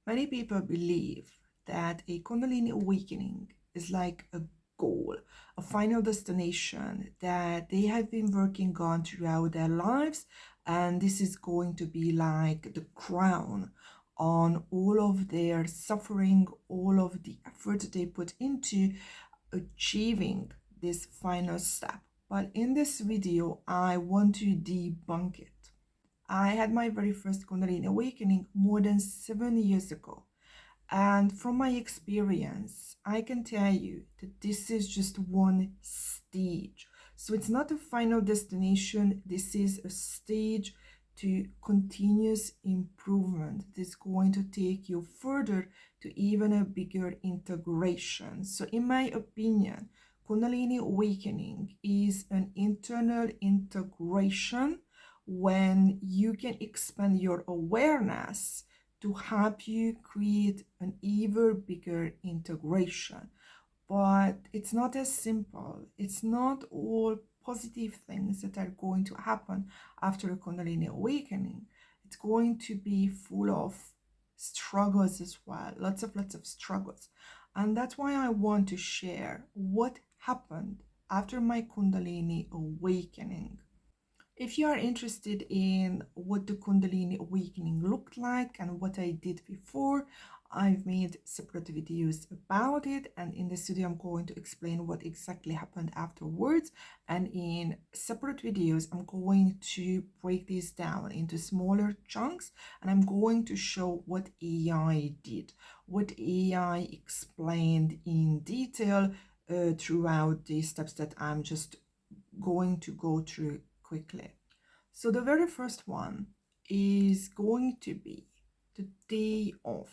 Many people believe that a Kundalini awakening is like a goal, a final destination that they have been working on throughout their lives, and this is going to be like the crown on all of their suffering, all of the effort they put into achieving this final step. But in this video, I want to debunk it. I had my very first Kundalini awakening more than 7 years ago. And from my experience, I can tell you that this is just one stage. So it's not a final destination. This is a stage to continuous improvement. It's going to take you further to even a bigger integration. So in my opinion, Kundalini awakening is an internal integration when you can expand your awareness to help you create an even bigger integration. But it's not as simple. It's not all positive things that are going to happen after a Kundalini awakening. It's going to be full of struggles as well, lots of struggles. And that's why I want to share what happened after my Kundalini awakening. If you are interested in what the Kundalini awakening looked like and what I did before, I've made separate videos about it, and in this video I'm going to explain what exactly happened afterwards, and in separate videos I'm going to break this down into smaller chunks, and I'm going to show what AI did, what AI explained in detail throughout the steps that I'm just going to go through quickly. So the very first one is going to be the day of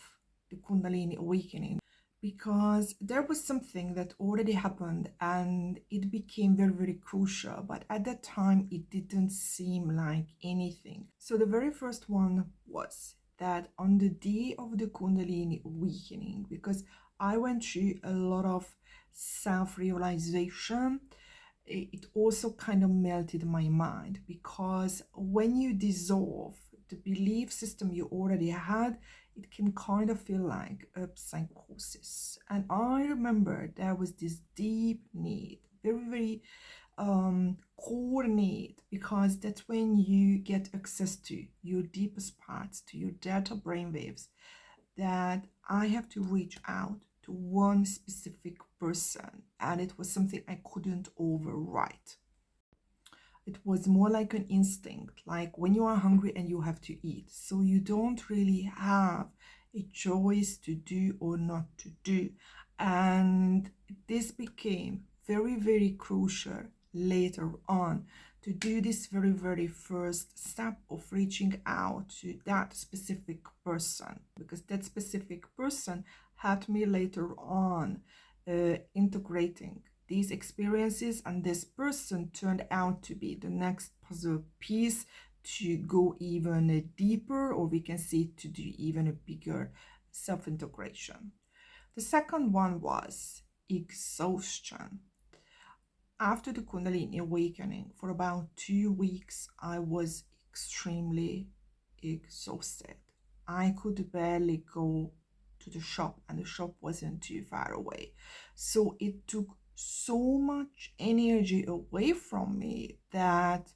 the Kundalini awakening, because there was something that already happened and it became very crucial, but at that time it didn't seem like anything. So the very first one was that on the day of the Kundalini awakening, because I went through a lot of self-realization, it also kind of melted my mind, because when you dissolve the belief system you already had, it can kind of feel like a psychosis. And I remember there was this deep need, very core need, because that's when you get access to your deepest parts, to your delta brainwaves, that I have to reach out to one specific person, and it was something I couldn't overwrite. It was more like an instinct, like when you are hungry and you have to eat, so you don't really have a choice to do or not to do. And this became very crucial later on, to do this very first step of reaching out to that specific person, because that specific person helped me later on integrating these experiences, and this person turned out to be the next puzzle piece to go even deeper, or we can say to do even a bigger self-integration. The second one was exhaustion. After the Kundalini awakening, for about 2 weeks, I was extremely exhausted. I could barely go to the shop, and the shop wasn't too far away. So it took so much energy away from me that,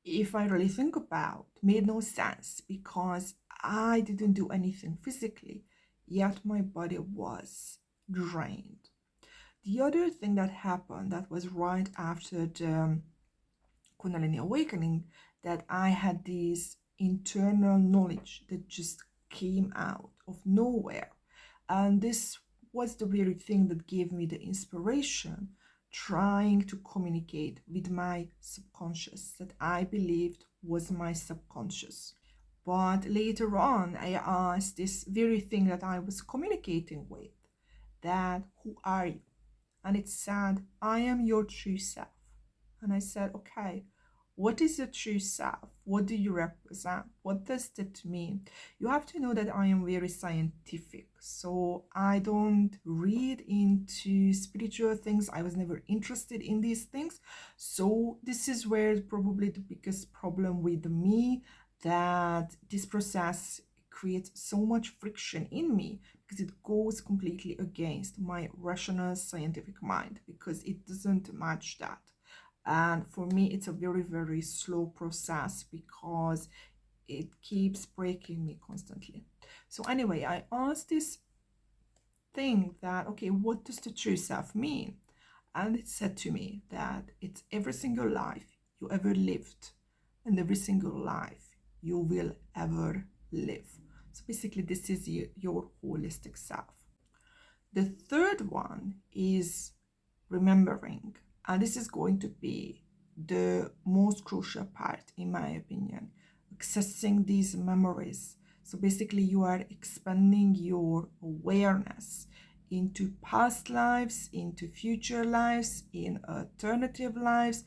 if I really think about, made no sense, because I didn't do anything physically, yet my body was drained. The other thing that happened, that was right after the Kundalini awakening, that I had this internal knowledge that just came out of nowhere. And this was the very thing that gave me the inspiration, trying to communicate with my subconscious, that I believed was my subconscious. But later on, I asked this very thing that I was communicating with, that who are you? And it said, I am your true self. And I said, okay, what is your true self? What do you represent? What does that mean? You have to know that I am very scientific, so I don't read into spiritual things. I was never interested in these things. So this is where probably the biggest problem with me, that this process creates so much friction in me because it goes completely against my rational scientific mind, because it doesn't match that. And for me, it's a very, very slow process because it keeps breaking me constantly. So anyway, I asked this thing that, okay, what does the true self mean? And it said to me that it's every single life you ever lived and every single life you will ever live. So basically, this is your holistic self. The third one is remembering, and this is going to be the most crucial part, in my opinion, accessing these memories. So basically, you are expanding your awareness into past lives, into future lives, in alternative lives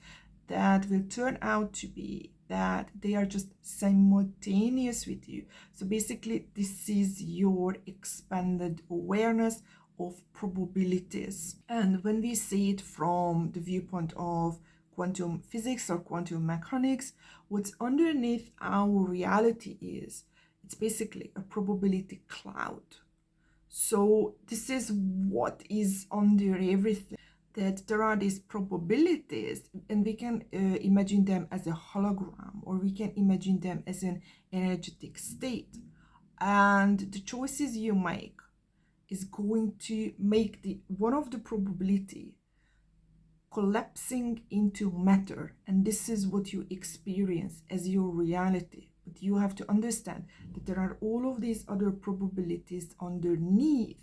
that will turn out to be that they are just simultaneous with you. So basically, this is your expanded awareness of probabilities. And when we see it from the viewpoint of quantum physics or quantum mechanics, what's underneath our reality is it's basically a probability cloud. So this is what is under everything, that there are these probabilities, and we can imagine them as a hologram, or we can imagine them as an energetic state. And the choices you make is going to make the one of the probability collapsing into matter, and this is what you experience as your reality. But you have to understand that there are all of these other probabilities underneath,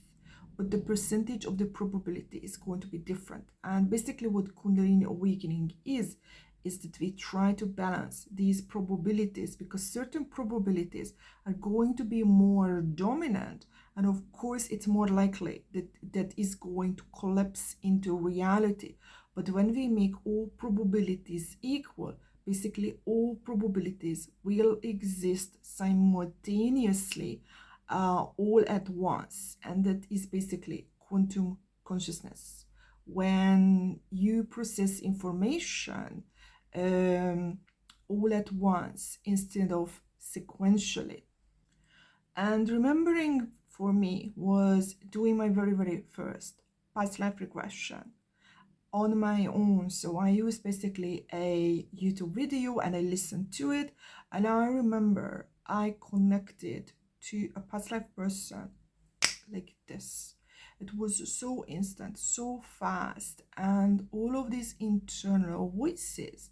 but the percentage of the probability is going to be different. And basically what Kundalini awakening is that we try to balance these probabilities, because certain probabilities are going to be more dominant, and of course it's more likely that that is going to collapse into reality. But when we make all probabilities equal, basically all probabilities will exist simultaneously, all at once. And that is basically quantum consciousness. When you process information all at once instead of sequentially. And remembering for me was doing my very, very first past life regression on my own. So I used basically a YouTube video and I listened to it. And I remember I connected to a past life person like this. It was so instant, so fast, and all of these internal voices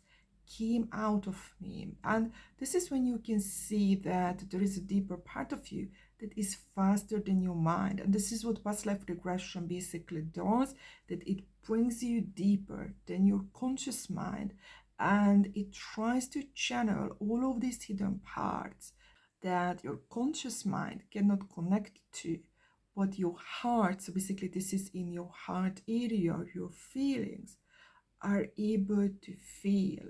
came out of me. And this is when you can see that there is a deeper part of you that is faster than your mind. And this is what past life regression basically does, that it brings you deeper than your conscious mind, and it tries to channel all of these hidden parts that your conscious mind cannot connect to, but your heart, so basically this is in your heart area, your feelings are able to feel.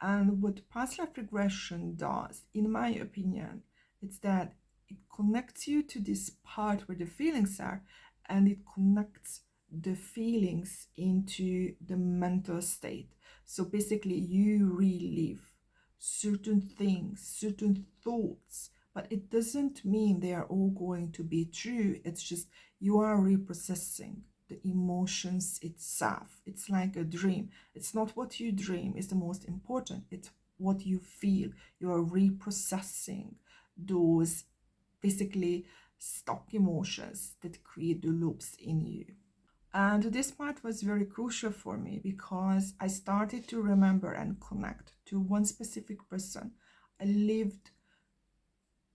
And what past life regression does, in my opinion, it's that it connects you to this part where the feelings are, and it connects the feelings into the mental state. So basically you relive certain things, certain thoughts, but it doesn't mean they are all going to be true. It's just you are reprocessing the emotions itself. It's like a dream. It's not what you dream is the most important, it's what you feel. You are reprocessing those basically stuck emotions that create the loops in you. And this part was very crucial for me because I started to remember and connect to one specific person. I lived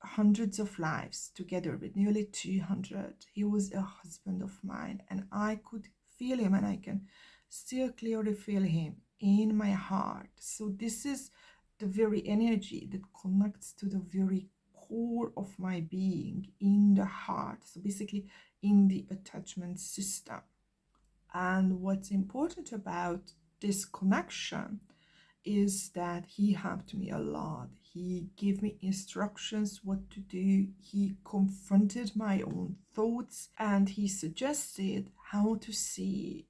hundreds of lives together with, nearly 200. He was a husband of mine, and I could feel him, and I can still clearly feel him in my heart. So this is the very energy that connects to the very core of my being, in the heart, so basically in the attachment system. And what's important about this connection is that he helped me a lot. He gave me instructions what to do. He confronted my own thoughts, and he suggested how to see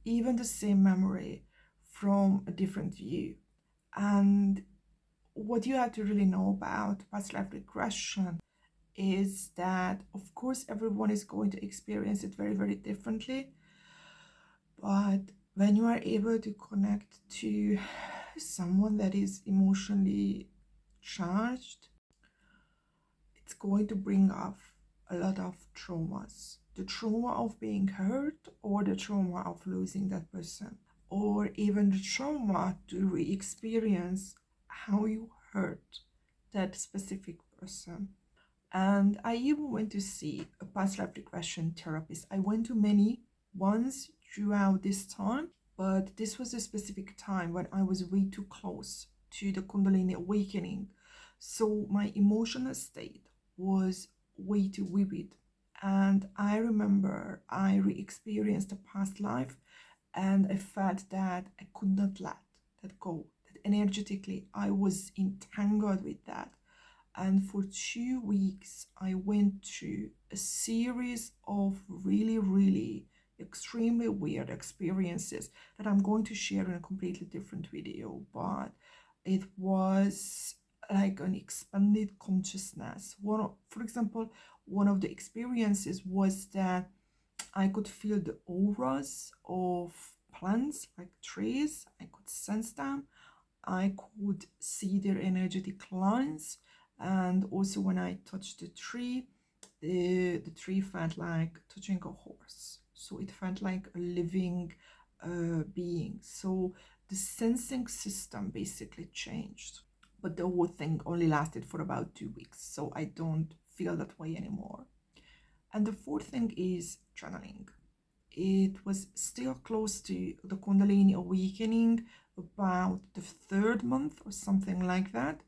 even the same memory from a different view. And what you have to really know about past life regression is that, of course, everyone is going to experience it very, very differently. But when you are able to connect to someone that is emotionally charged, it's going to bring up a lot of traumas. The trauma of being hurt, or the trauma of losing that person, or even the trauma to re experience how you hurt that specific person. And I even went to see a past life regression therapist. I went to many once throughout this time, but this was a specific time when I was way too close to the Kundalini awakening. So my emotional state was way too vivid. And I remember I re experienced a past life, and I felt that I could not let that go, that energetically I was entangled with that. And for 2 weeks, I went through a series of really, really extremely weird experiences that I'm going to share in a completely different video. But it was like an expanded consciousness. For example, one of the experiences was that I could feel the auras of plants, like trees. I could sense them. I could see their energetic lines. And also when I touched the tree, the tree felt like touching a horse. So it felt like a living being. So the sensing system basically changed. But the whole thing only lasted for about 2 weeks. So I don't feel that way anymore. And the fourth thing is channeling. It was still close to the Kundalini awakening, about the third month or something like that.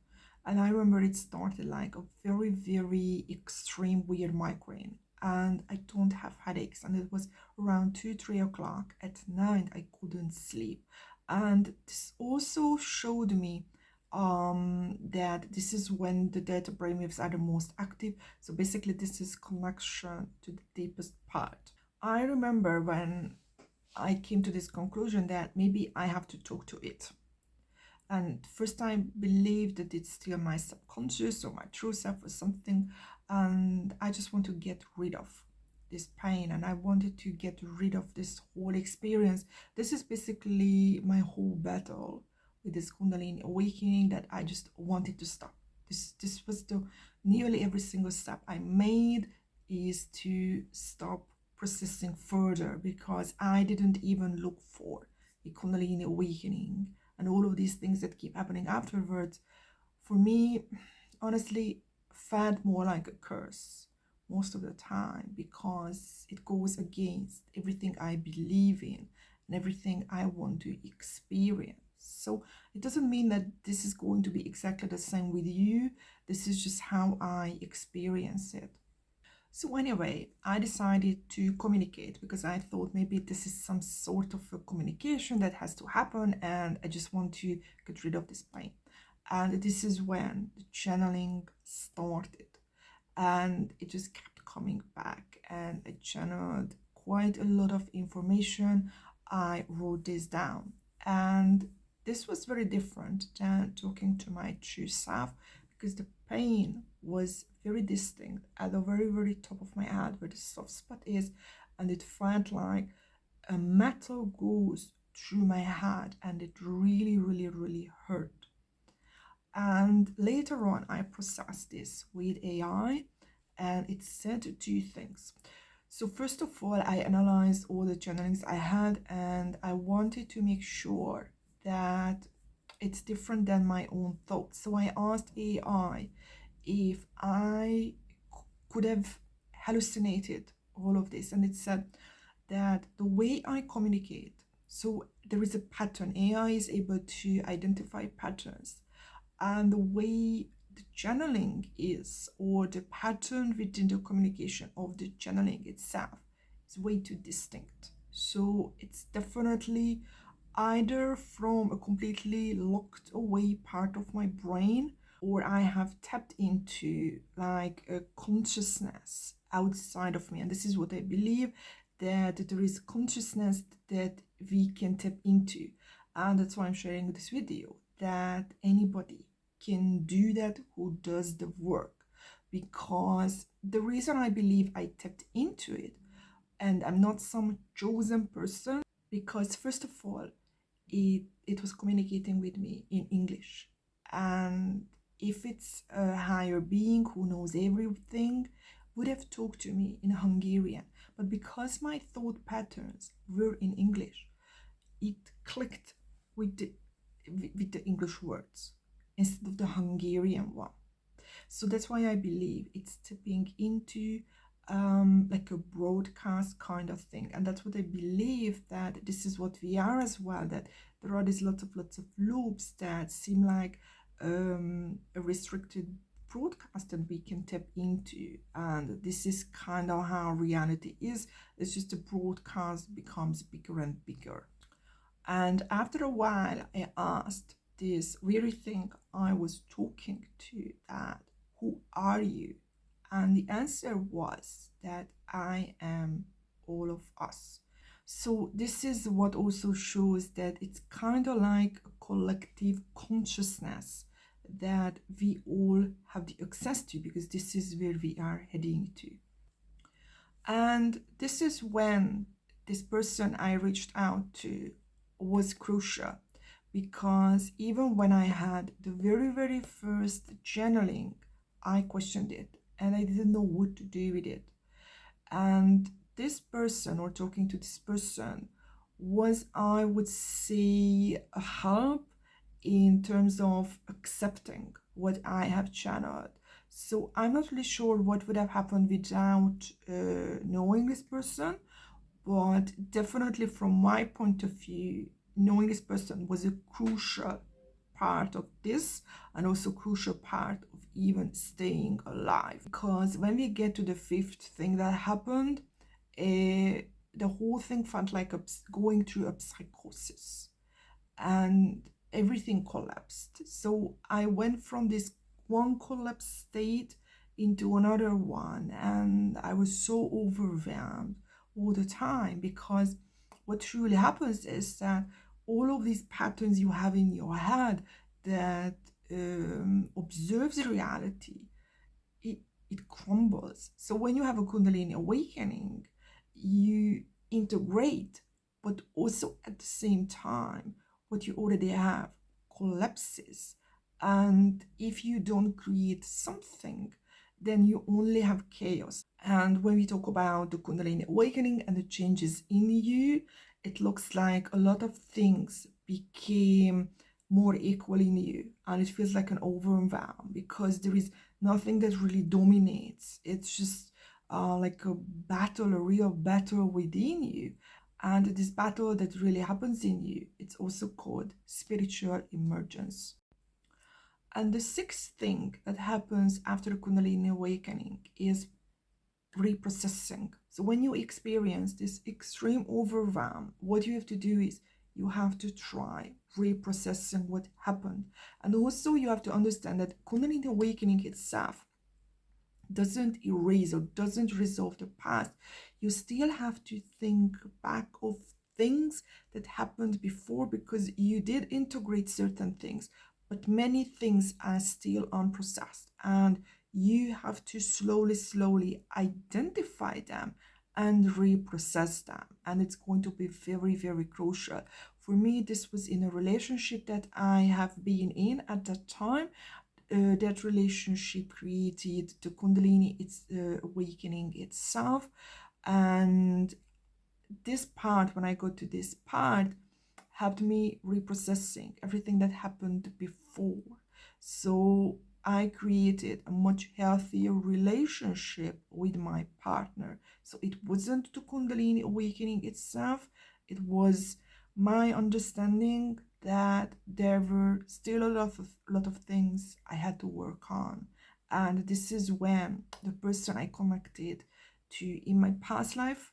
And I remember it started like a very, very extreme weird migraine. And I don't have headaches. And it was around 2, 3 o'clock at night. I couldn't sleep. And this also showed me that this is when the delta brainwaves are the most active. So basically, this is connection to the deepest part. I remember when I came to this conclusion that maybe I have to talk to it. And first I believed that it's still my subconscious or my true self or something. And I just want to get rid of this pain, and I wanted to get rid of this whole experience. This is basically my whole battle with this Kundalini awakening, that I just wanted to stop. This was the nearly every single step I made is to stop processing further, because I didn't even look for the Kundalini awakening and all of these things that keep happening afterwards. For me, honestly, felt more like a curse most of the time, because it goes against everything I believe in and everything I want to experience. So it doesn't mean that this is going to be exactly the same with you. This is just how I experience it. So anyway, I decided to communicate, because I thought maybe this is some sort of a communication that has to happen, and I just want to get rid of this pain. And this is when the channeling started, and it just kept coming back, and I channeled quite a lot of information. I wrote this down, and this was very different than talking to my true self, because the pain was very distinct at the very, very top of my head where the soft spot is, and it felt like a metal goes through my head, and it really, really, really hurt. And later on, I processed this with AI, and it said 2 things. So first of all, I analyzed all the channelings I had, and I wanted to make sure that it's different than my own thoughts. So I asked AI if I could have hallucinated all of this, and it said that the way I communicate, so there is a pattern. AI is able to identify patterns, and the way the channeling is, or the pattern within the communication of the channeling itself, is way too distinct. So it's definitely either from a completely locked away part of my brain, or I have tapped into like a consciousness outside of me. And this is what I believe, that there is consciousness that we can tap into. And that's why I'm sharing this video, that anybody can do that who does the work. because the reason I believe I tapped into it and I'm not some chosen person, because first of all, it was communicating with me in English. And if it's a higher being who knows everything, would have talked to me in Hungarian. But because my thought patterns were in English, it clicked with the English words instead of the Hungarian one. So that's why I believe it's tipping into like a broadcast kind of thing. And that's what I believe, that this is what we are as well, that there are these lots of loops that seem like a restricted broadcast that we can tap into. And this is kind of how reality is. It's just the broadcast becomes bigger and bigger. And after a while, I asked this very thing I was talking to, that who are you? And the answer was that I am all of us. So this is what also shows that it's kind of like a collective consciousness that we all have the access to, because this is where we are heading to. And this is when this person I reached out to was crucial, because even when I had the very first channeling, I questioned it and I didn't know what to do with it. And this person, or talking to this person, was, I would say, a help in terms of accepting what I have channeled. So I'm not really sure what would have happened without knowing this person, but definitely from my point of view, knowing this person was a crucial part of this, and also crucial part of even staying alive. Because when we get to the fifth thing that happened, the whole thing felt like going through a psychosis, and everything collapsed. So I went from this one collapsed state into another one, and I was so overwhelmed all the time, because what truly happens is that all of these patterns you have in your head that observes reality, it, it crumbles. So when you have a Kundalini awakening, you integrate, but also at the same time, what you already have collapses. And if you don't create something, then you only have chaos. And when we talk about the Kundalini awakening and the changes in you, it looks like a lot of things became more equal in you, and it feels like an overwhelm, because there is nothing that really dominates. It's just like a battle, a real battle within you. And this battle that really happens in you, it's also called spiritual emergence. And the sixth thing that happens after Kundalini awakening is reprocessing. So when you experience this extreme overwhelm, what you have to do is you have to try reprocessing what happened. And also you have to understand that Kundalini awakening itself doesn't erase or doesn't resolve the past. You still have to think back of things that happened before, because you did integrate certain things, but many things are still unprocessed, and you have to slowly identify them and reprocess them. And it's going to be very crucial. For me, this was in a relationship that I have been in at that time. That relationship created the Kundalini, it's awakening itself. And this part, when I got to this part, helped me reprocessing everything that happened before. So I created a much healthier relationship with my partner. So it wasn't the Kundalini awakening itself, it was my understanding that there were still a lot of things I had to work on. And this is when the person I connected to in my past life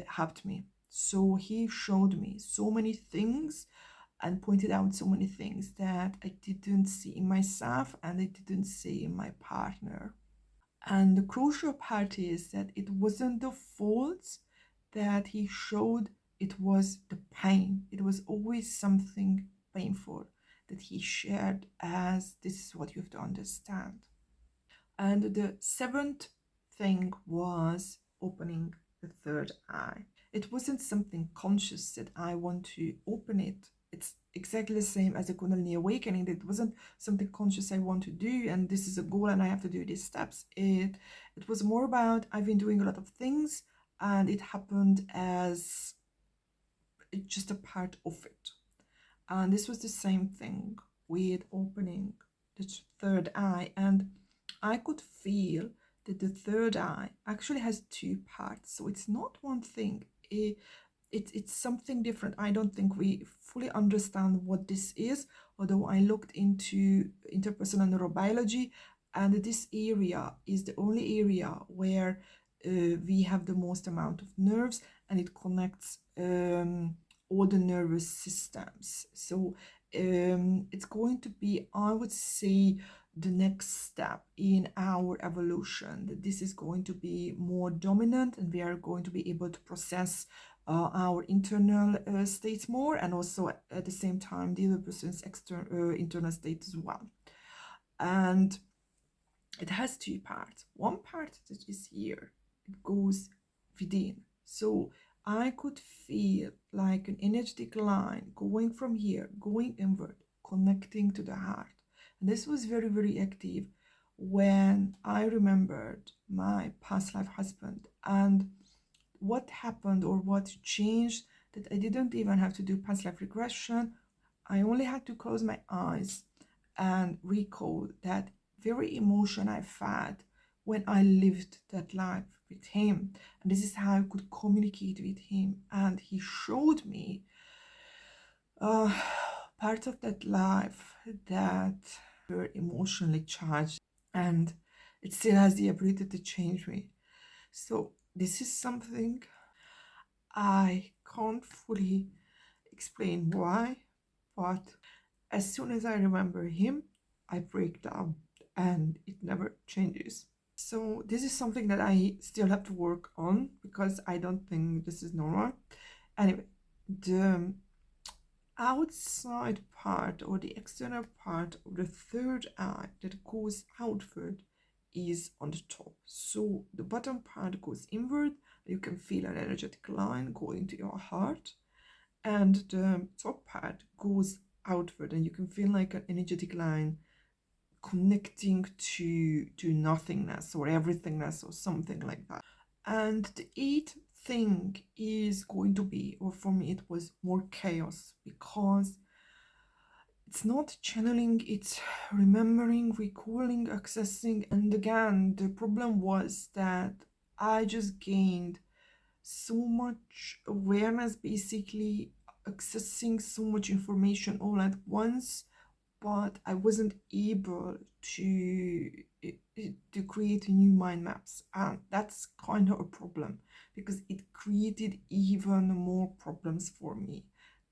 helped me. So he showed me so many things and pointed out so many things that I didn't see in myself and I didn't see in my partner. And the crucial part is that it wasn't the faults that he showed, it was the pain. It was always something painful that he shared, as this is what you have to understand. And the seventh thing was opening the third eye. It wasn't something conscious that I want to open it. It's exactly the same as the Kundalini awakening. It wasn't something conscious I want to do, and this is a goal, and I have to do these steps. It was more about I've been doing a lot of things, and it happened as just a part of it. And this was the same thing with opening the third eye, and I could feel that the third eye actually has two parts. So it's not one thing. It's something different. I don't think we fully understand what this is, although I looked into interpersonal neurobiology, and this area is the only area where we have the most amount of nerves, and it connects all the nervous systems. So it's going to be, I would say, the next step in our evolution, that this is going to be more dominant, and we are going to be able to process our internal states more, and also at the same time the other person's internal state as well. And it has two parts. One part that is here, it goes within. So I could feel like an energetic line going from here, going inward, connecting to the heart. And this was very, very active when I remembered my past life husband, and what happened or what changed, that I didn't even have to do past life regression. I only had to close my eyes and recall that very emotion I felt when I lived that life with him. And this is how I could communicate with him. And he showed me parts of that life that were emotionally charged, and it still has the ability to change me. So this is something I can't fully explain why, but as soon as I remember him, I break down and it never changes. So this is something that I still have to work on, because I don't think this is normal. Anyway, the outside part or the external part of the third eye that goes outward is on the top. So the bottom part goes inward. You can feel an energetic line going to your heart, and the top part goes outward, and you can feel like an energetic line connecting to nothingness or everythingness or something like that. And the eighth thing is going to be, or for me it was more chaos, because it's not channeling, it's remembering, recalling, accessing. And again, the problem was that I just gained so much awareness, basically accessing so much information all at once, but I wasn't able to create new mind maps, and that's kind of a problem, because it created even more problems for me.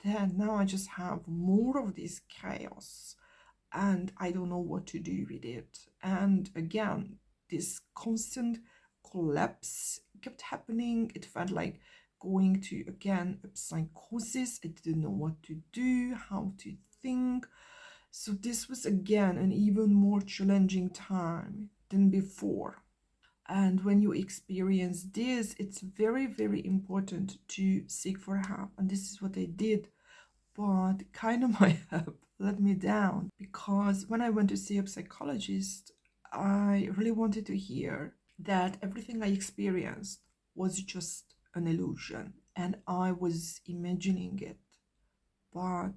Then now I just have more of this chaos, and I don't know what to do with it. And again, this constant collapse kept happening. It felt like going to, again, a psychosis. I didn't know what to do, how to think. So this was again an even more challenging time than before. And when you experience this, it's very, very important to seek for help. And this is what I did. But kind of my help let me down, because when I went to see a psychologist, I really wanted to hear that everything I experienced was just an illusion and I was imagining it. But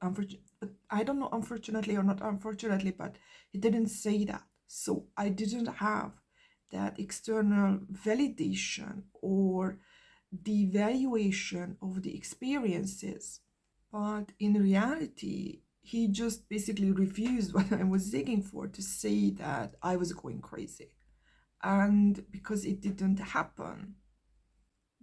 but I don't know, unfortunately or not unfortunately, but he didn't say that. So I didn't have that external validation or the evaluation of the experiences. But in reality, he just basically refused what I was digging for, to say that I was going crazy. And because it didn't happen,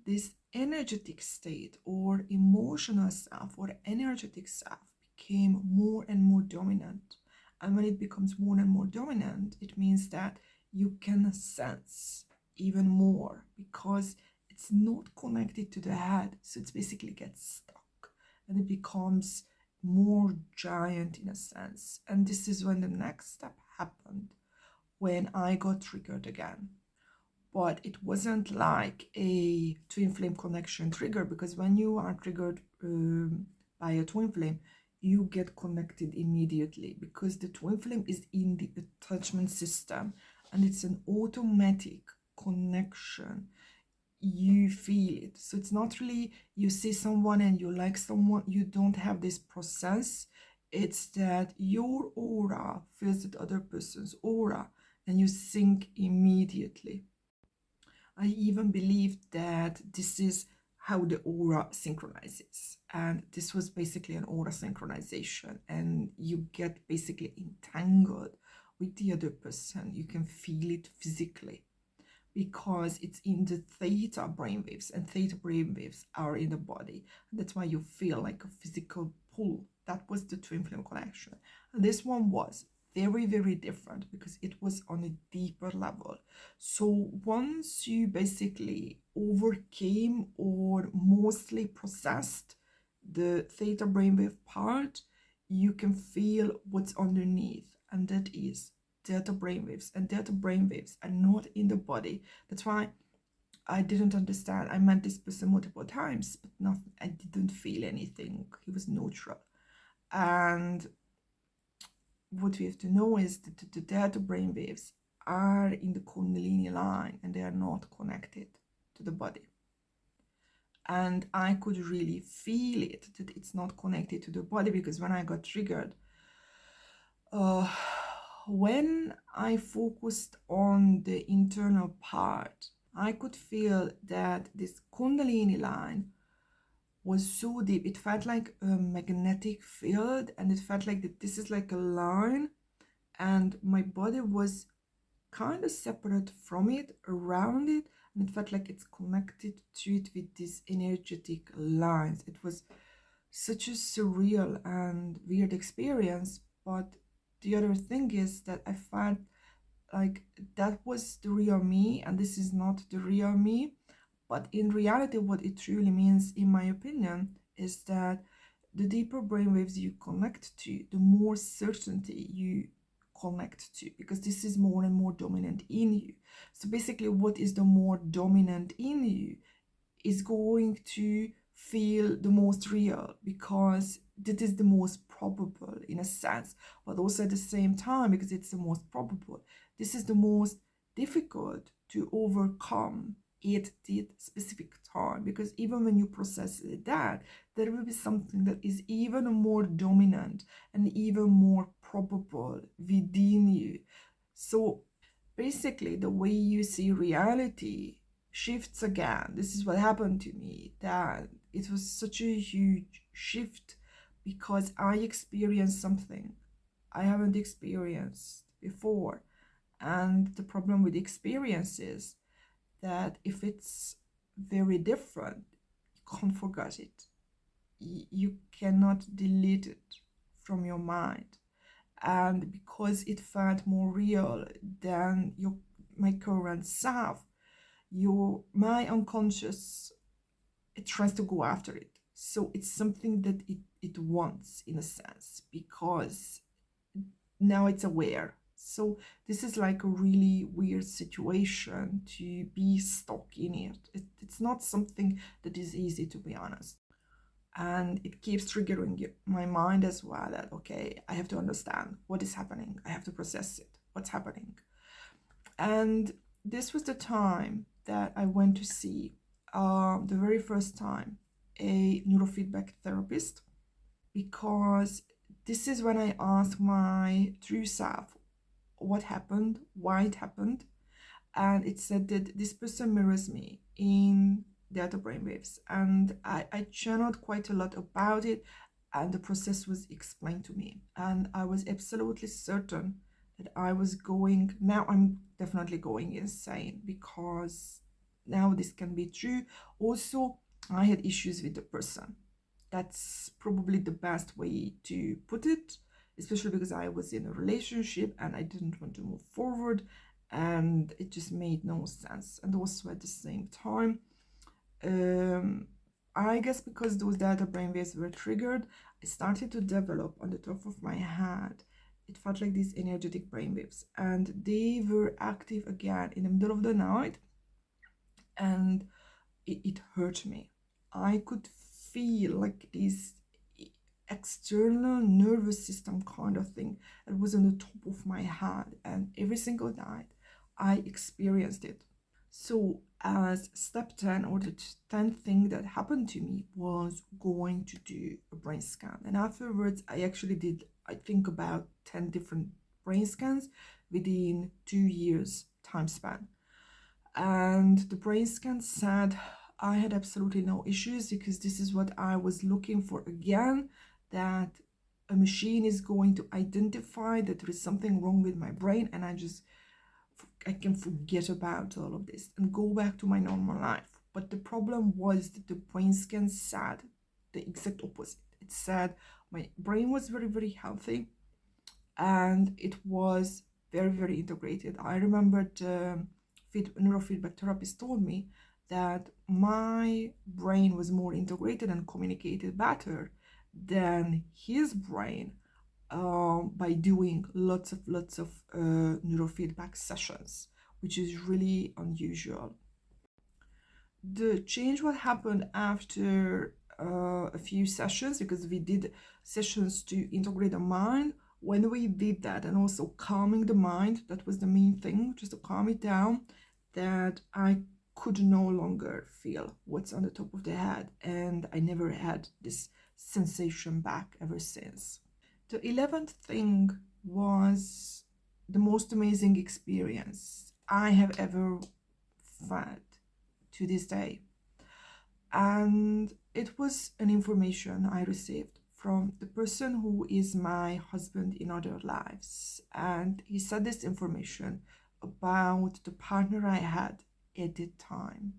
this energetic state or emotional self or energetic self became more and more dominant. And when it becomes more and more dominant, it means that you can sense even more, because it's not connected to the head. So it basically gets stuck and it becomes more giant in a sense. And this is when the next step happened, when I got triggered again. But it wasn't like a twin flame connection trigger, because when you are triggered by a twin flame, you get connected immediately, because the twin flame is in the attachment system and it's an automatic connection. You feel it. So it's not really you see someone and you like someone, you don't have this process. It's that your aura feels the other person's aura and you sync immediately. I even believe that this is how the aura synchronizes. And this was basically an aura synchronization. And you get basically entangled with the other person. You can feel it physically because it's in the theta brainwaves, and theta brainwaves are in the body. And that's why you feel like a physical pull. That was the twin flame connection. And this one was very, very different because it was on a deeper level. So once you basically overcame or mostly processed the theta brainwave part, you can feel what's underneath, and that is delta brainwaves. And delta brainwaves are not in the body. That's why I didn't understand. I met this person multiple times, but nothing. I didn't feel anything. He was neutral. And what we have to know is that the delta brainwaves are in the Kundalini line and they are not connected to the body. And I could really feel it, that it's not connected to the body, because when I got triggered, when I focused on the internal part, I could feel that this Kundalini line was so deep. It felt like a magnetic field, and it felt like that this is like a line, and my body was kind of separate from it, around it, and it felt like it's connected to it with these energetic lines. It was such a surreal and weird experience, but the other thing is that I felt like that was the real me and this is not the real me. But in reality, what it truly means, in my opinion, is that the deeper brainwaves you connect to, the more certainty you connect to, because this is more and more dominant in you. So basically, what is the more dominant in you is going to feel the most real, because that is the most probable in a sense, but also at the same time, because it's the most probable, this is the most difficult to overcome at that specific time, because even when you process that, there will be something that is even more dominant and even more probable within you. So basically, the way you see reality shifts again. This is what happened to me, that it was such a huge shift because I experienced something I haven't experienced before. And the problem with experience is that if it's very different, you can't forget it. You cannot delete it from your mind. And because it felt more real than my current self, my unconscious, it tries to go after it. So it's something that it wants, in a sense, because now it's aware. So this is like a really weird situation to be stuck in it's not something that is easy, to be honest. And it keeps triggering my mind as well, that okay, I have to understand what is happening, I have to process it, what's happening. And this was the time that I went to see the very first time a neurofeedback therapist, because this is when I asked my true self what happened, why it happened. And it said that this person mirrors me in the other brainwaves. And I channeled quite a lot about it, and the process was explained to me. And I was absolutely certain that I was going, now I'm definitely going insane, because now this can be true. Also, I had issues with the person. That's probably the best way to put it, especially because I was in a relationship and I didn't want to move forward, and it just made no sense. And also at the same time, I guess because those delta brainwaves were triggered, I started to develop on the top of my head it felt like these energetic brainwaves, and they were active again in the middle of the night, and it hurt me. I could feel like this external nervous system kind of thing that was on the top of my head, and every single night I experienced it. So, as step 10, or the 10th thing that happened to me was going to do a brain scan. And afterwards, I actually did, I think, about 10 different brain scans within 2 years time span. And the brain scan said I had absolutely no issues, because this is what I was looking for again, that a machine is going to identify that there is something wrong with my brain, and I can forget about all of this and go back to my normal life. But the problem was that the brain scan said the exact opposite. It said my brain was very, very healthy, and it was very, very integrated. I remember the neurofeedback therapist told me that my brain was more integrated and communicated better than his brain, by doing lots of neurofeedback sessions, which is really unusual. The change what happened after a few sessions, because we did sessions to integrate the mind. When we did that, and also calming the mind, that was the main thing, just to calm it down, that I could no longer feel what's on the top of the head, and I never had this sensation back ever since. The 11th thing was the most amazing experience I have ever had to this day. And it was an information I received from the person who is my husband in other lives. And he said this information about the partner I had at the time.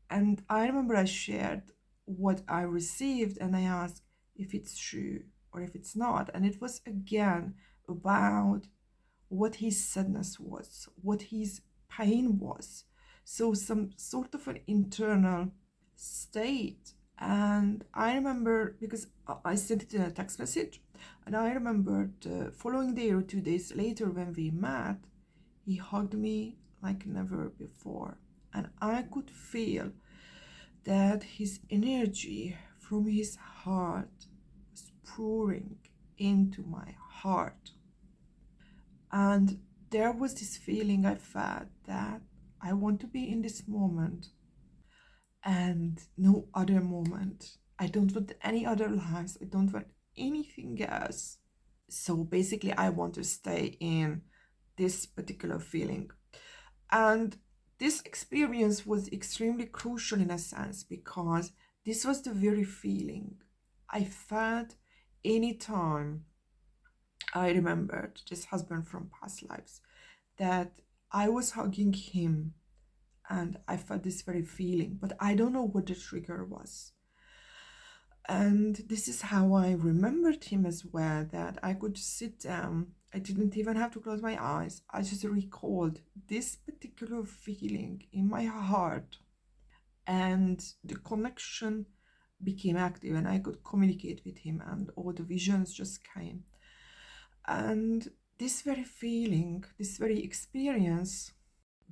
And I remember I shared what I received, and I asked if it's true or if it's not. And it was again about what his sadness was, what his pain was. So, some sort of an internal state. And I remember, because I sent it in a text message, and I remember the following day or 2 days later when we met, he hugged me like never before. And I could feel that his energy from his heart was pouring into my heart. And there was this feeling I felt that I want to be in this moment and no other moment. I don't want any other lives. I don't want anything else. So basically, I want to stay in this particular feeling. And this experience was extremely crucial in a sense, because this was the very feeling I felt anytime I remembered this husband from past lives, that I was hugging him and I felt this very feeling, but I don't know what the trigger was. And this is how I remembered him as well, that I could sit down. I didn't even have to close my eyes. I just recalled this particular feeling in my heart, and the connection became active, and I could communicate with him, and all the visions just came. And this very feeling, this very experience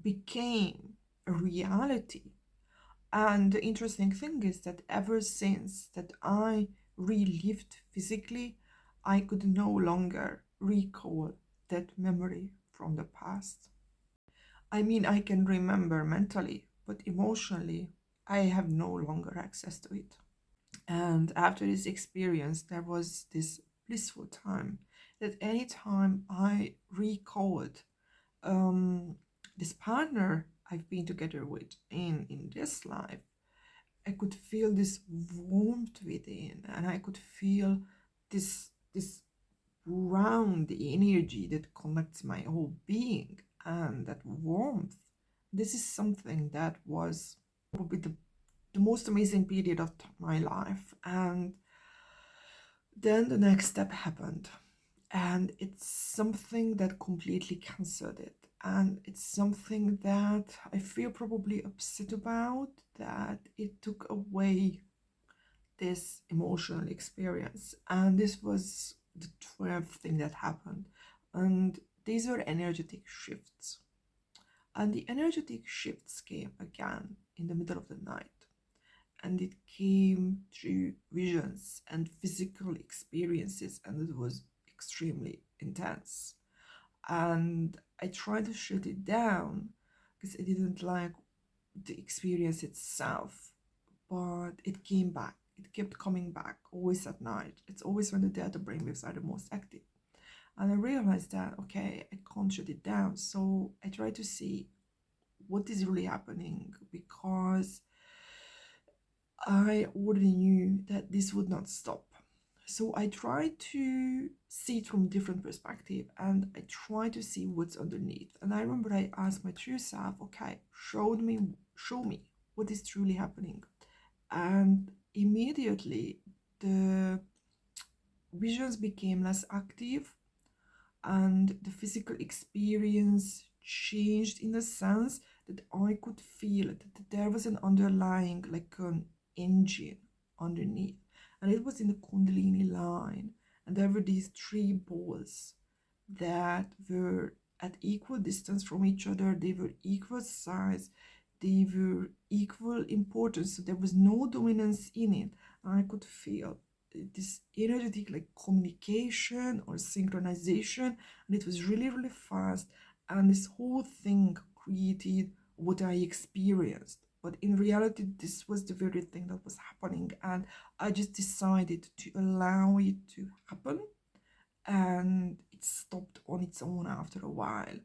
became a reality. And the interesting thing is that ever since that I relived physically, I could no longer recall that memory from the past. I mean, I can remember mentally, but emotionally, I have no longer access to it. And after this experience, there was this blissful time that anytime I recalled this partner I've been together with in this life, I could feel this warmth within, and I could feel this round energy that connects my whole being, and that warmth. This is something that was probably the most amazing period of my life. And then the next step happened, and it's something that completely cancelled it. And it's something that I feel probably upset about, that it took away this emotional experience. And this was the 12th thing that happened. And these were energetic shifts. And the energetic shifts came again in the middle of the night. And it came through visions and physical experiences, and it was extremely intense. And I tried to shut it down because I didn't like the experience itself, but it came back. It kept coming back, always at night. It's always when the delta brainwaves are the most active. And I realized that, okay, I can't shut it down. So I tried to see what is really happening, because I already knew that this would not stop. So I tried to see it from different perspective, and I tried to see what's underneath. And I remember I asked my true self, okay, show me what is truly happening. And immediately the visions became less active, and the physical experience changed in the sense that I could feel that there was an underlying, like an engine underneath, and it was in the Kundalini line, and there were these three balls that were at equal distance from each other. They were equal size, they were equal importance, so there was no dominance in it. And I could feel this energetic, like, communication or synchronization, and it was really really fast, and this whole thing created what I experienced. But in reality, this was the very thing that was happening, and I just decided to allow it to happen, and it stopped on its own after a while.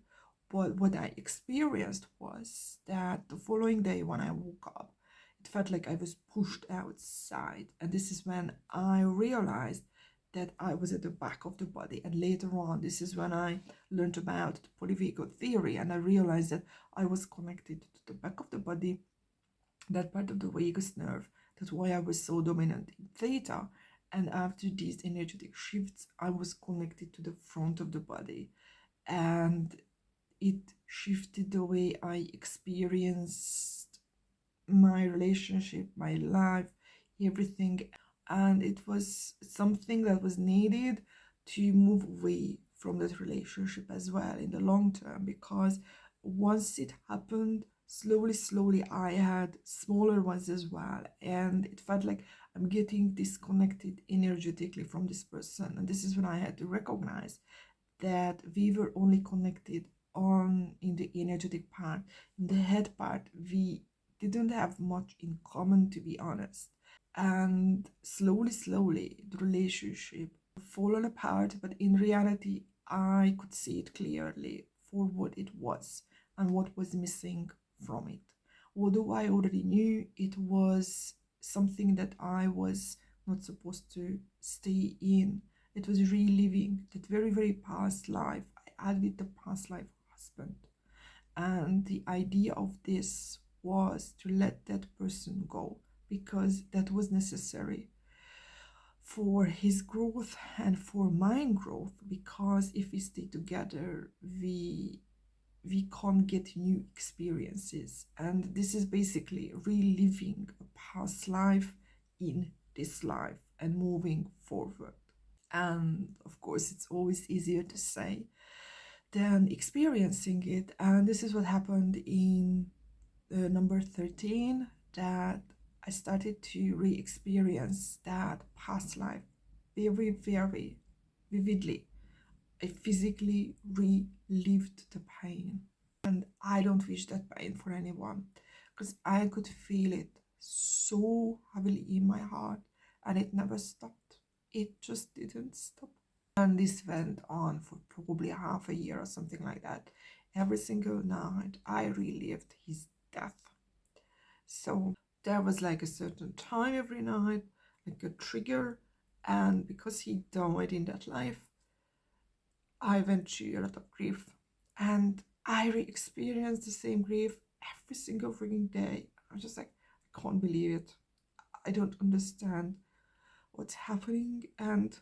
But what I experienced was that the following day when I woke up, it felt like I was pushed outside. And this is when I realized that I was at the back of the body. And later on, this is when I learned about the polyvagal theory, and I realized that I was connected to the back of the body, that part of the vagus nerve. That's why I was so dominant in theta. And after these energetic shifts, I was connected to the front of the body. And it shifted the way I experienced my relationship, my life, everything. And it was something that was needed to move away from that relationship as well in the long term, because once it happened, slowly, I had smaller ones as well. And it felt like I'm getting disconnected energetically from this person. And this is when I had to recognize that we were only connected on in the energetic part. In the head part, we didn't have much in common, to be honest. And slowly the relationship fallen apart, but in reality I could see it clearly for what it was and what was missing from it. Although I already knew it was something that I was not supposed to stay in. It was reliving that very past life I had with the past life husband. And the idea of this was to let that person go, because that was necessary for his growth and for my growth. Because if we stay together, we can't get new experiences, and this is basically reliving a past life in this life and moving forward. And of course, it's always easier to say than experiencing it. And this is what happened in number 13, that I started to re-experience that past life very vividly. I physically relived the pain, and I don't wish that pain for anyone, because I could feel it so heavily in my heart, and it never stopped. It just didn't stop. And this went on for probably half a year or something like that. Every single night I relived his death. So there was like a certain time every night, like a trigger. And because he died in that life, I went through a lot of grief. And I re-experienced the same grief every single freaking day. I'm just like, I can't believe it. I don't understand what's happening. And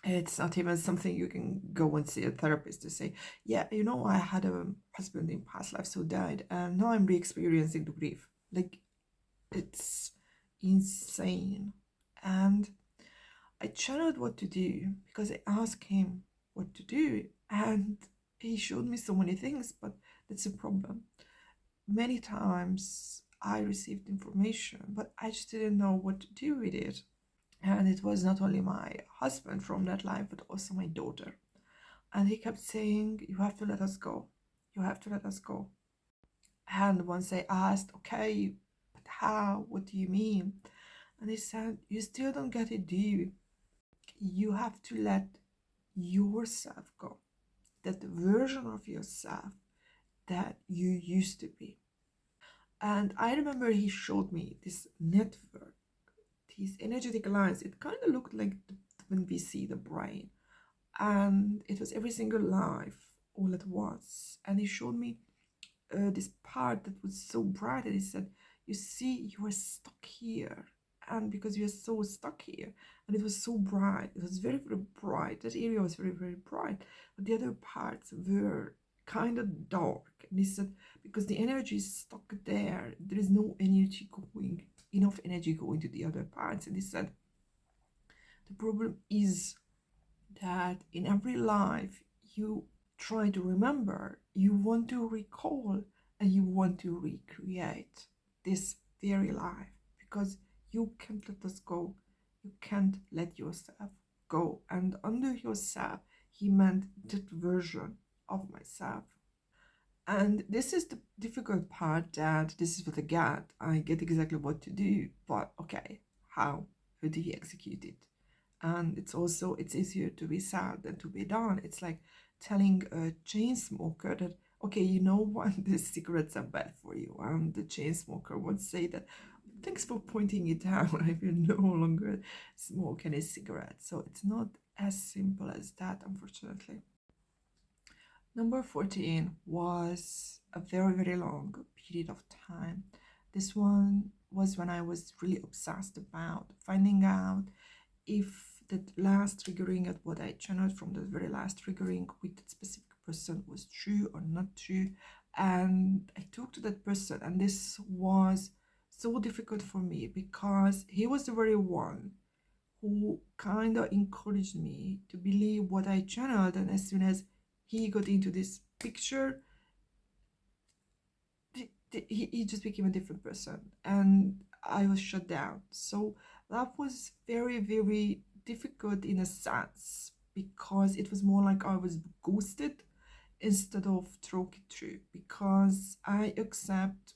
it's not even something you can go and see a therapist to say, yeah, you know, I had a husband in past life who died, and now I'm re-experiencing the grief. Like, it's insane. And I channeled what to do because I asked him what to do, and he showed me so many things, but that's a problem. Many times I received information, but I just didn't know what to do with it. And it was not only my husband from that life, but also my daughter. And he kept saying, "You have to let us go. You have to let us go." And once I asked, "Okay, but how? What do you mean?" And he said, "You still don't get it, do you? You have to let yourself go. That version of yourself that you used to be." And I remember he showed me this network, these energetic lines. It kind of looked like when we see the brain. And it was every single life all at once. And he showed me this part that was so bright, and he said, "You see, you are stuck here." And because you are so stuck here, and it was so bright, it was very, very bright. That area was very, very bright, but the other parts were kind of dark. And he said, because the energy is stuck there, there is no energy going, enough energy going to the other parts. And he said, the problem is that in every life you try to remember, you want to recall, and you want to recreate this very life, because you can't let us go. You can't let yourself go. And under yourself, he meant that version of myself. And this is the difficult part, that this is what I get. I get exactly what to do, but okay, how? How do you execute it? And it's easier to be sad than to be done. It's like telling a chain smoker that, okay, you know what, these cigarettes are bad for you. And the chain smoker would say that, thanks for pointing it out. I will no longer smoke any cigarettes. So it's not as simple as that, unfortunately. Number 14 was a very, very long period of time. This one was when I was really obsessed about finding out if that last triggering at what I channeled from the very last triggering with that specific person was true or not true. And I talked to that person, and this was so difficult for me because he was the very one who kind of encouraged me to believe what I channeled. And as soon as he got into this picture, he just became a different person, and I was shut down. So that was very, very difficult in a sense, because it was more like I was ghosted instead of talking through, because I accept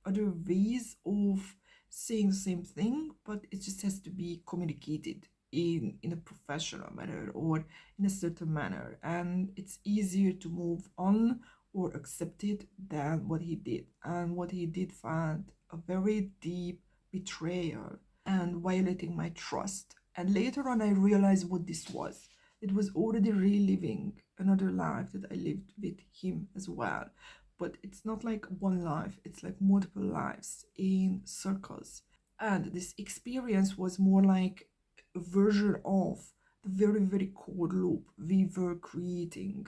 other ways of saying the same thing, but it just has to be communicated in a professional manner or in a certain manner, and it's easier to move on or accept it than what he did. And what he did found a very deep betrayal and violating my trust. And later on I realized what this was. It was already reliving another life that I lived with him as well. But it's not like one life, it's like multiple lives in circles. And this experience was more like a version of the very, very cold loop we were creating.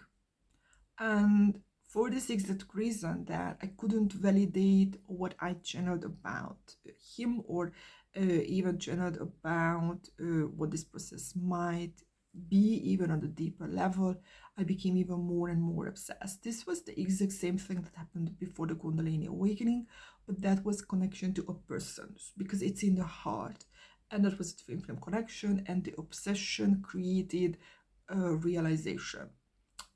And for this exact reason, that I couldn't validate what I channeled about him, or even channeled about what this process might be, even on the deeper level, I became even more and more obsessed. This was the exact same thing that happened before the Kundalini awakening, but that was connection to a person, because it's in the heart. And that was the twin flame connection, and the obsession created a realization.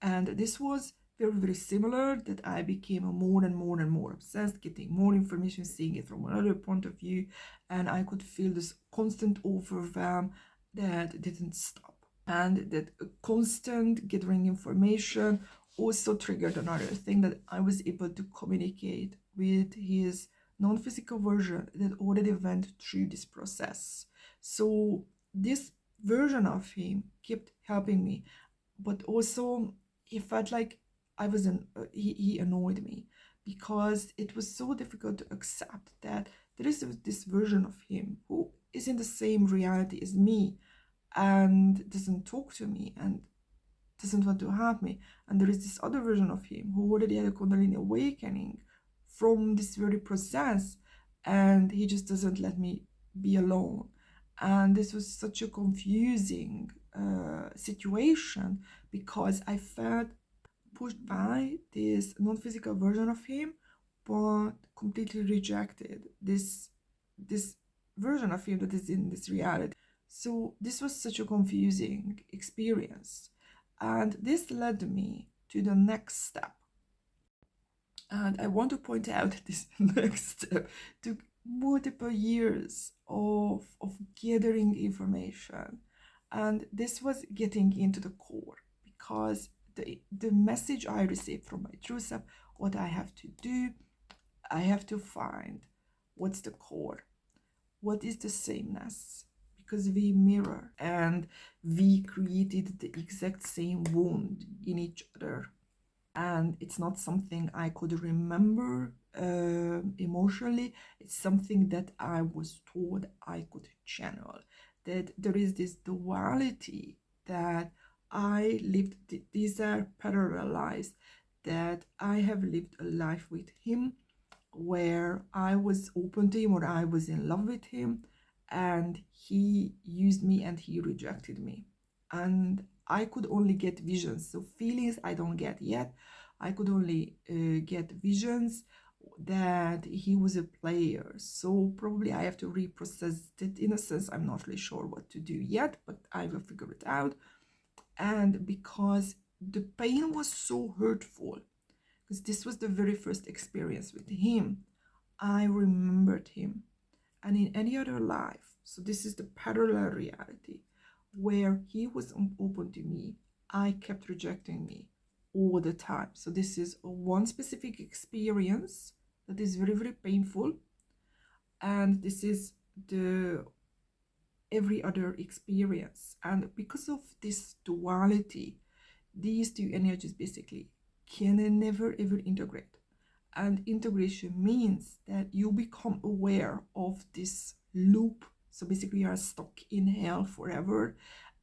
And this was very, very similar, that I became more and more and more obsessed, getting more information, seeing it from another point of view, and I could feel this constant overwhelm that didn't stop. And that constant gathering information also triggered another thing, that I was able to communicate with his non-physical version that already went through this process. So this version of him kept helping me, but also he felt like he annoyed me, because it was so difficult to accept that there is this version of him who is in the same reality as me and doesn't talk to me and doesn't want to have me, and there is this other version of him who already had a Kundalini awakening from this very process, and he just doesn't let me be alone. And this was such a confusing situation, because I felt pushed by this non-physical version of him, but completely rejected this version of him that is in this reality. So this was such a confusing experience, and this led me to the next step. And I want to point out this next step took multiple years of gathering information. And this was getting into the core, because the message I received from my true self, what I have to do, I have to find what's the core, what is the sameness, because we mirror and we created the exact same wound in each other, and it's not something I could remember emotionally. It's something that I was told I could channel. That there is this duality that I lived. These are parallel lives that I have lived a life with him, where I was open to him, or I was in love with him, and he used me and he rejected me. And I could only get visions. So feelings I don't get yet. I could only get visions that he was a player. So probably I have to reprocess it. In a sense, I'm not really sure what to do yet, but I will figure it out. And because the pain was so hurtful, because this was the very first experience with him, I remembered him. And in any other life, so this is the parallel reality, where he was open to me, I kept rejecting me all the time. So this is one specific experience that is very, very painful. And this is the every other experience. And because of this duality, these two energies basically can never ever integrate. And integration means that you become aware of this loop. So basically, you are stuck in hell forever,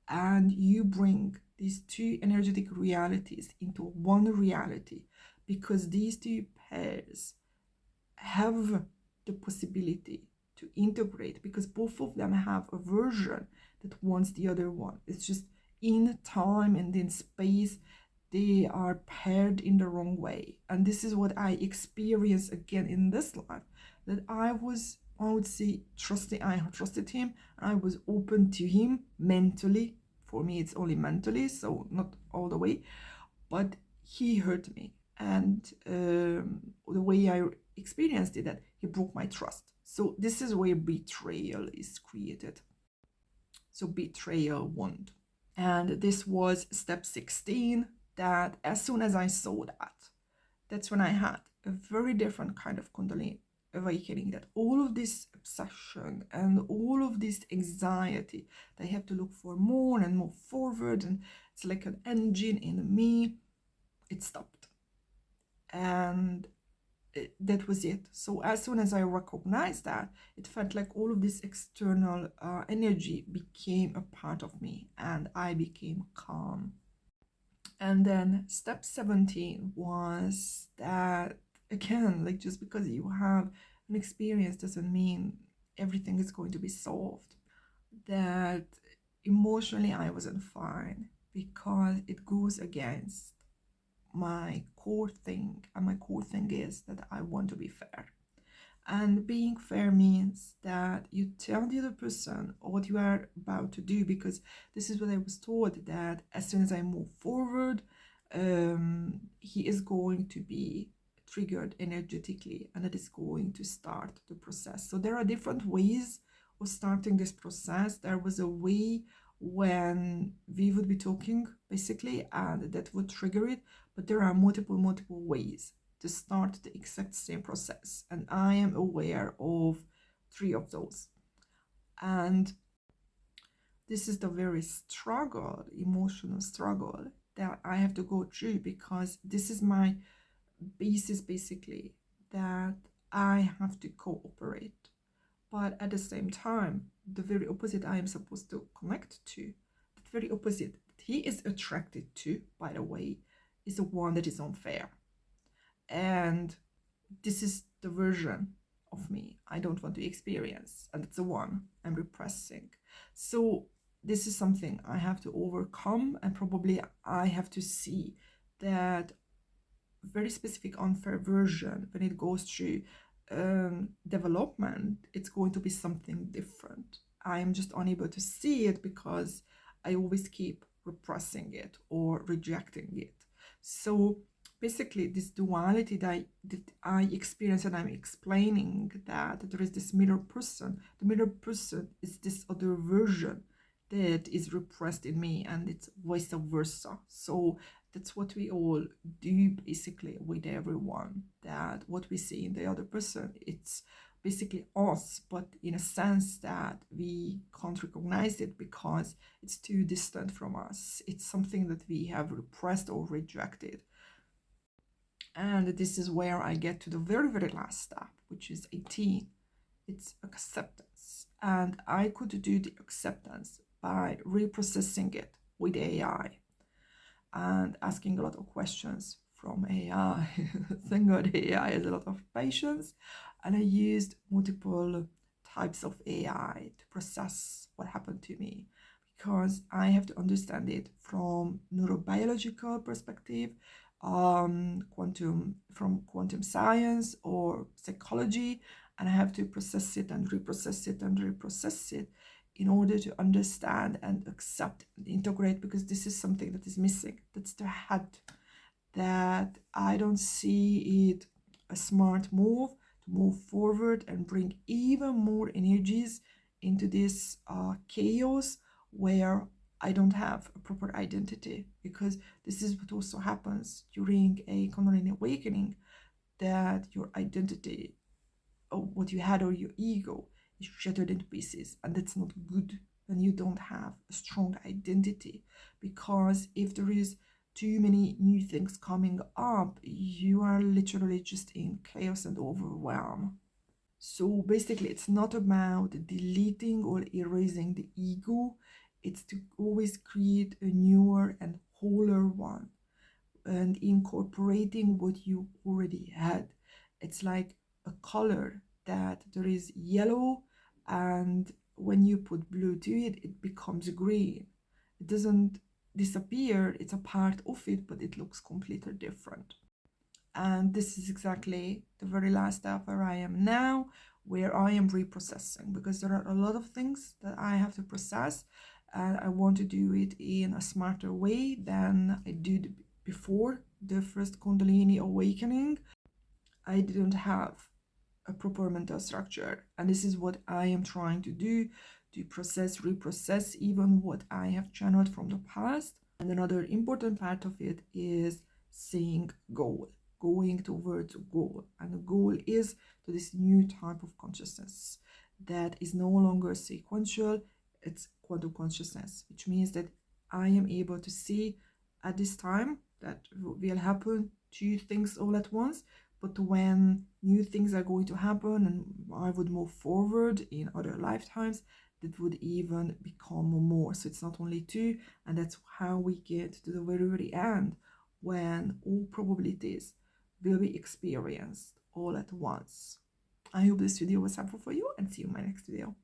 and you bring these two energetic realities into one reality, because these two pairs have the possibility to integrate, because both of them have a version that wants the other one. It's just in time and in space, they are paired in the wrong way. And this is what I experienced again in this life, that I would say, I trusted him, and I was open to him mentally. For me, it's only mentally, so not all the way, but he hurt me. And the way I experienced it, that he broke my trust. So this is where betrayal is created. So betrayal wound. And this was step 16, that as soon as I saw that, that's when I had a very different kind of Kundalini awakening, that all of this obsession and all of this anxiety, that I have to look for more and more forward, and it's like an engine in me, it stopped. And that was it. So as soon as I recognized that, it felt like all of this external energy became a part of me, and I became calm. And then step 17 was that, again, like, just because you have an experience doesn't mean everything is going to be solved. That emotionally I wasn't fine, because it goes against my core thing, and my core thing is that I want to be fair. And being fair means that you tell the other person what you are about to do, because this is what I was told, that as soon as I move forward, he is going to be triggered energetically, and it is going to start the process. So there are different ways of starting this process. There was a way when we would be talking basically, and that would trigger it, but there are multiple ways to start the exact same process, and I am aware of 3 of those. And this is the very struggle, emotional struggle, that I have to go through, because this is my basis basically, that I have to cooperate, but at the same time, the very opposite I am supposed to connect to, the very opposite that he is attracted to, by the way, is the one that is unfair. And this is the version of me I don't want to experience, and it's the one I'm repressing. So this is something I have to overcome, and probably I have to see that very specific unfair version when it goes through development, it's going to be something different. I am just unable to see it because I always keep repressing it or rejecting it. So basically, this duality that I experience, and I'm explaining that there is this mirror person. The mirror person is this other version that is repressed in me, and it's vice versa. So that's what we all do basically with everyone, that what we see in the other person, it's basically us, but in a sense that we can't recognize it because it's too distant from us. It's something that we have repressed or rejected. And this is where I get to the very, very last step, which is 18. It's acceptance. And I could do the acceptance by reprocessing it with AI and asking a lot of questions from AI. Thank God AI has a lot of patience. And I used multiple types of AI to process what happened to me, because I have to understand it from neurobiological perspective, quantum science or psychology, and I have to process it and reprocess it and reprocess it in order to understand and accept and integrate, because this is something that is missing. That's the head, that I don't see it a smart move to move forward and bring even more energies into this chaos where I don't have a proper identity, because this is what also happens during a Kundalini awakening, that your identity, or what you had, or your ego, is shattered into pieces, and that's not good when you don't have a strong identity. Because if there is too many new things coming up, you are literally just in chaos and overwhelm. So basically, it's not about deleting or erasing the ego, it's to always create a newer and wholer one, and incorporating what you already had. It's like a color that there is yellow, and when you put blue to it, it becomes green. It doesn't disappear, it's a part of it, but it looks completely different. And this is exactly the very last step where I am now, where I am reprocessing, because there are a lot of things that I have to process, and I want to do it in a smarter way than I did before the first Kundalini awakening. I didn't have a proper mental structure, and this is what I am trying to do, to process, reprocess even what I have channeled from the past. And another important part of it is seeing goal, going towards a goal. And the goal is to this new type of consciousness that is no longer sequential, it's quantum consciousness, which means that I am able to see at this time that will happen two things all at once, but when new things are going to happen and I would move forward in other lifetimes, that would even become more. So it's not only two, and that's how we get to the very, very end, when all probabilities will be experienced all at once. I hope this video was helpful for you, and see you in my next video.